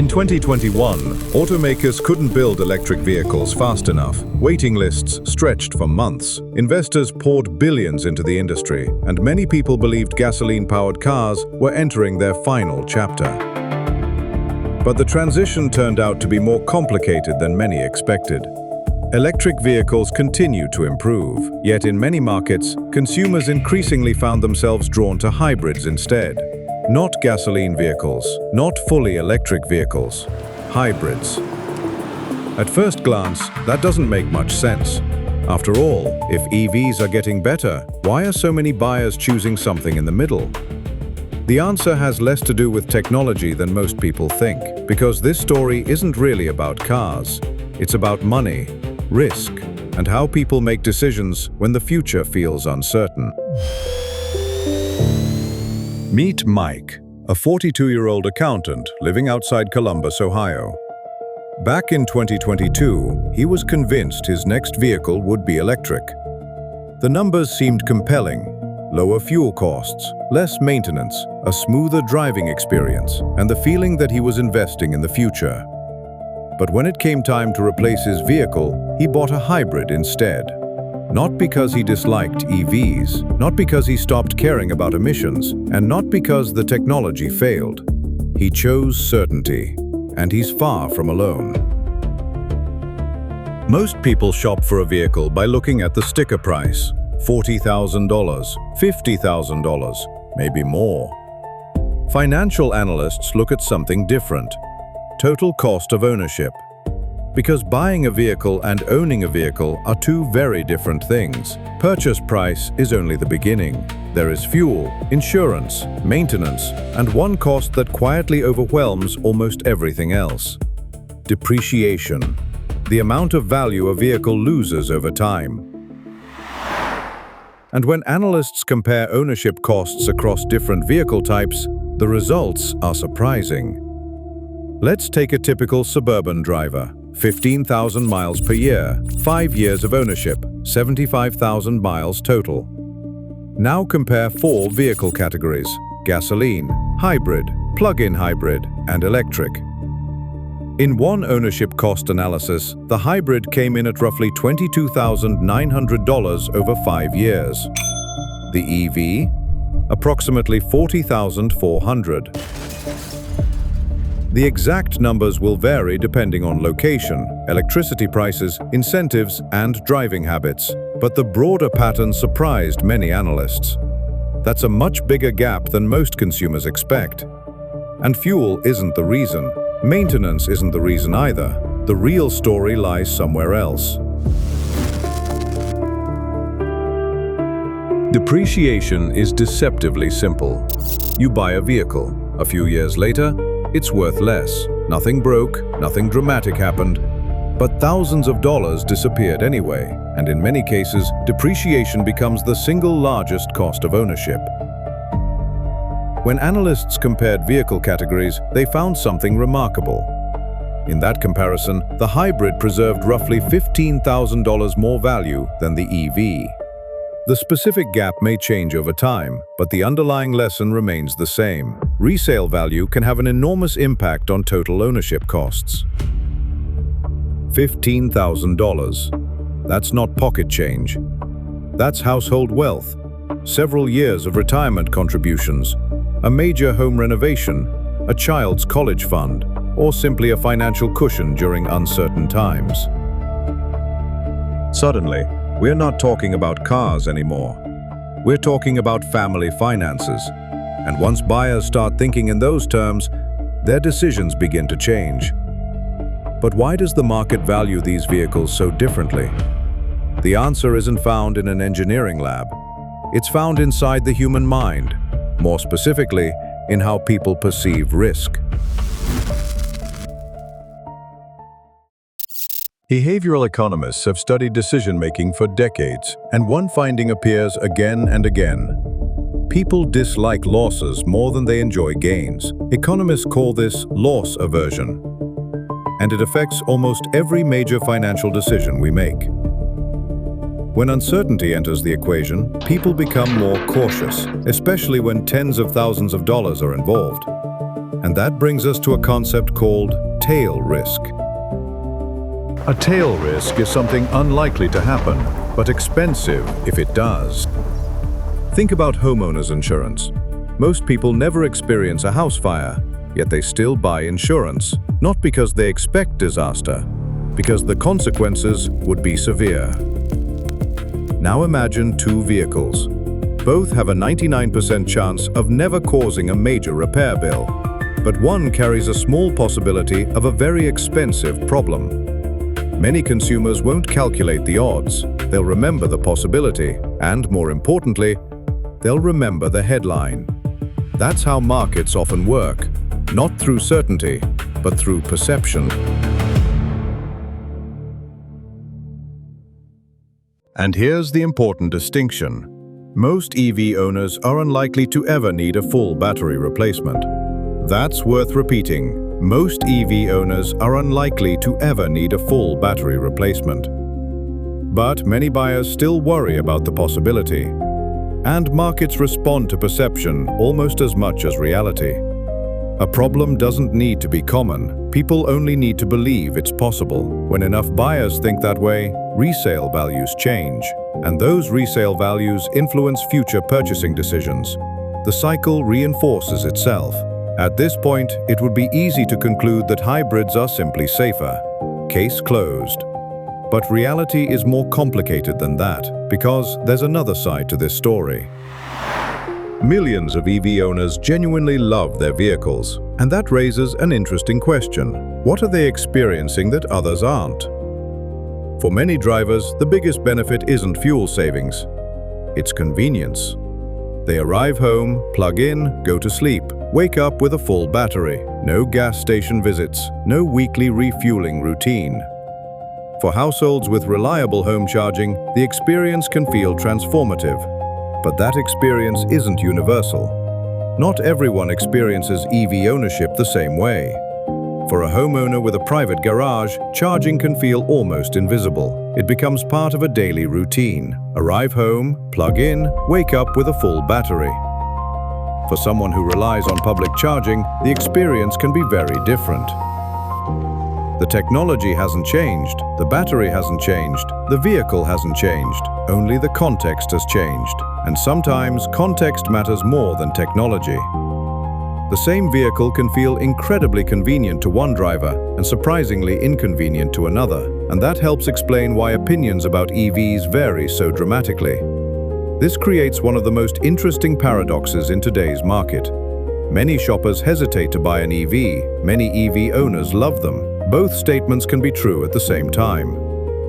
In 2021, automakers couldn't build electric vehicles fast enough. Waiting lists stretched for months. Investors poured billions into the industry, and many people believed gasoline-powered cars were entering their final chapter. But the transition turned out to be more complicated than many expected. Electric vehicles continue to improve, yet in many markets, consumers increasingly found themselves drawn to hybrids instead. Not gasoline vehicles, not fully electric vehicles, hybrids. At first glance, that doesn't make much sense. After all, if EVs are getting better, why are so many buyers choosing something in the middle? The answer has less to do with technology than most people think, because this story isn't really about cars. It's about money, risk, and how people make decisions when the future feels uncertain. Meet Mike, a 42-year-old accountant living outside Columbus, Ohio. Back in 2022, he was convinced his next vehicle would be electric. The numbers seemed compelling: lower fuel costs, less maintenance, a smoother driving experience, and the feeling that he was investing in the future. But when it came time to replace his vehicle, he bought a hybrid instead. Not because he disliked EVs, not because he stopped caring about emissions, and not because the technology failed. He chose certainty, and he's far from alone. Most people shop for a vehicle by looking at the sticker price: $40,000, $50,000, maybe more. Financial analysts look at something different: total cost of ownership. Because buying a vehicle and owning a vehicle are two very different things. Purchase price is only the beginning. There is fuel, insurance, maintenance, and one cost that quietly overwhelms almost everything else: depreciation, the amount of value a vehicle loses over time. And when analysts compare ownership costs across different vehicle types, the results are surprising. Let's take a typical suburban driver. 15,000 miles per year, 5 years of ownership, 75,000 miles total. Now compare 4 vehicle categories: gasoline, hybrid, plug-in hybrid, and electric. In one ownership cost analysis, the hybrid came in at roughly $22,900 over 5 years. The EV, approximately $40,400. The exact numbers will vary depending on location, electricity prices, incentives, and driving habits, but the broader pattern surprised many analysts. That's a much bigger gap than most consumers expect. And fuel isn't the reason. Maintenance isn't the reason either. The real story lies somewhere else. Depreciation is deceptively simple. You buy a vehicle. A few years later, it's worth less. Nothing broke, nothing dramatic happened, but thousands of dollars disappeared anyway, and in many cases, depreciation becomes the single largest cost of ownership. When analysts compared vehicle categories, they found something remarkable. In that comparison, the hybrid preserved roughly $15,000 more value than the EV. The specific gap may change over time, but the underlying lesson remains the same. Resale value can have an enormous impact on total ownership costs. $15,000. That's not pocket change. That's household wealth, several years of retirement contributions, a major home renovation, a child's college fund, or simply a financial cushion during uncertain times. Suddenly, we're not talking about cars anymore. We're talking about family finances. And once buyers start thinking in those terms, their decisions begin to change. But why does the market value these vehicles so differently? The answer isn't found in an engineering lab. It's found inside the human mind, more specifically, in how people perceive risk. Behavioral economists have studied decision-making for decades, and one finding appears again and again. People dislike losses more than they enjoy gains. Economists call this loss aversion, and it affects almost every major financial decision we make. When uncertainty enters the equation, people become more cautious, especially when tens of thousands of dollars are involved. And that brings us to a concept called tail risk. A tail risk is something unlikely to happen, but expensive if it does. Think about homeowners insurance. Most people never experience a house fire, yet they still buy insurance, not because they expect disaster, because the consequences would be severe. Now imagine two vehicles. Both have a 99% chance of never causing a major repair bill, but one carries a small possibility of a very expensive problem. Many consumers won't calculate the odds. They'll remember the possibility, and more importantly, they'll remember the headline. That's how markets often work, not through certainty, but through perception. And here's the important distinction. Most EV owners are unlikely to ever need a full battery replacement. That's worth repeating. Most EV owners are unlikely to ever need a full battery replacement. But many buyers still worry about the possibility. And markets respond to perception almost as much as reality. A problem doesn't need to be common. People only need to believe it's possible. When enough buyers think that way, resale values change. And those resale values influence future purchasing decisions. The cycle reinforces itself. At this point, it would be easy to conclude that hybrids are simply safer. Case closed. But reality is more complicated than that, because there's another side to this story. Millions of EV owners genuinely love their vehicles, and that raises an interesting question. What are they experiencing that others aren't? For many drivers, the biggest benefit isn't fuel savings. It's convenience. They arrive home, plug in, go to sleep, wake up with a full battery. No gas station visits, no weekly refueling routine. For households with reliable home charging, the experience can feel transformative. But that experience isn't universal. Not everyone experiences EV ownership the same way. For a homeowner with a private garage, charging can feel almost invisible. It becomes part of a daily routine. Arrive home, plug in, wake up with a full battery. For someone who relies on public charging, the experience can be very different. The technology hasn't changed, the battery hasn't changed, the vehicle hasn't changed, only the context has changed. And sometimes context matters more than technology. The same vehicle can feel incredibly convenient to one driver and surprisingly inconvenient to another, and that helps explain why opinions about EVs vary so dramatically. This creates one of the most interesting paradoxes in today's market. Many shoppers hesitate to buy an EV, many EV owners love them. Both statements can be true at the same time.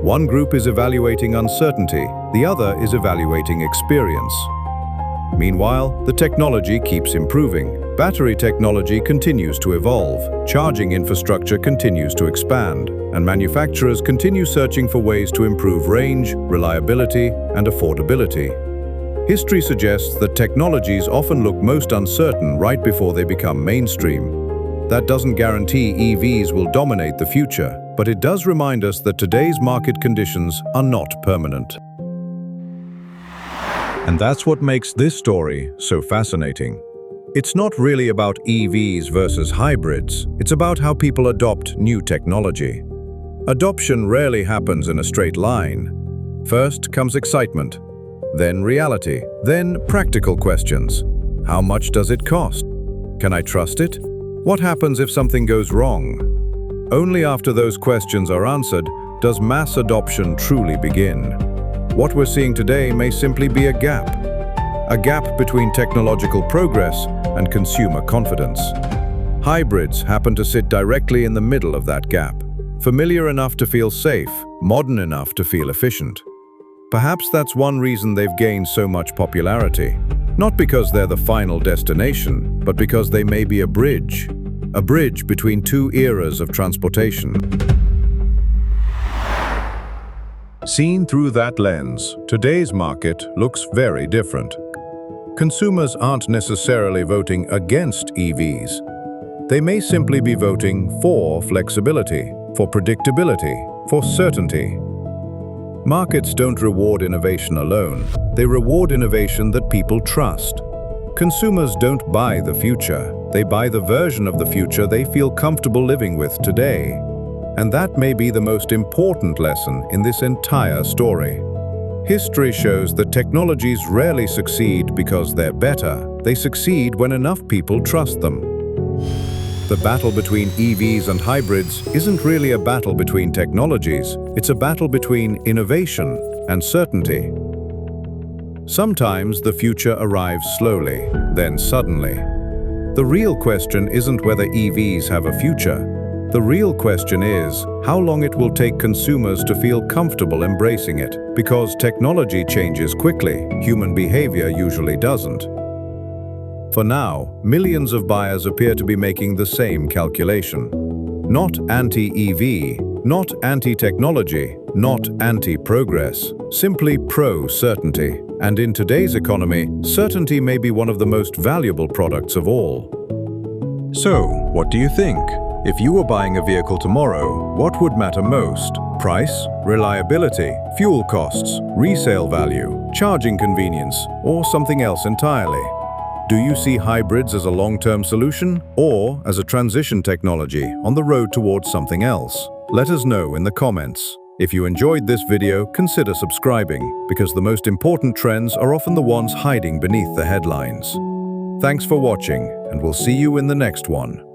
One group is evaluating uncertainty, the other is evaluating experience. Meanwhile, the technology keeps improving. Battery technology continues to evolve, charging infrastructure continues to expand, and manufacturers continue searching for ways to improve range, reliability, and affordability. History suggests that technologies often look most uncertain right before they become mainstream. That doesn't guarantee EVs will dominate the future, but it does remind us that today's market conditions are not permanent. And that's what makes this story so fascinating. It's not really about EVs versus hybrids, it's about how people adopt new technology. Adoption rarely happens in a straight line. First comes excitement, then reality, then practical questions. How much does it cost? Can I trust it? What happens if something goes wrong? Only after those questions are answered does mass adoption truly begin. What we're seeing today may simply be a gap between technological progress and consumer confidence. Hybrids happen to sit directly in the middle of that gap, familiar enough to feel safe, modern enough to feel efficient. Perhaps that's one reason they've gained so much popularity. Not because they're the final destination, but because they may be a bridge between two eras of transportation. Seen through that lens, today's market looks very different. Consumers aren't necessarily voting against EVs. They may simply be voting for flexibility, for predictability, for certainty. Markets don't reward innovation alone. They reward innovation that people trust. Consumers don't buy the future. They buy the version of the future they feel comfortable living with today. And that may be the most important lesson in this entire story. History shows that technologies rarely succeed because they're better. They succeed when enough people trust them. The battle between EVs and hybrids isn't really a battle between technologies. It's a battle between innovation and certainty. Sometimes the future arrives slowly, then suddenly. The real question isn't whether EVs have a future. The real question is how long it will take consumers to feel comfortable embracing it. Because technology changes quickly, human behavior usually doesn't. For now, millions of buyers appear to be making the same calculation. Not anti-EV, not anti-technology, not anti-progress, simply pro-certainty. And in today's economy, certainty may be one of the most valuable products of all. So, what do you think? If you were buying a vehicle tomorrow, what would matter most? Price, reliability, fuel costs, resale value, charging convenience, or something else entirely? Do you see hybrids as a long-term solution or as a transition technology on the road towards something else? Let us know in the comments. If you enjoyed this video, consider subscribing, because the most important trends are often the ones hiding beneath the headlines. Thanks for watching, and we'll see you in the next one.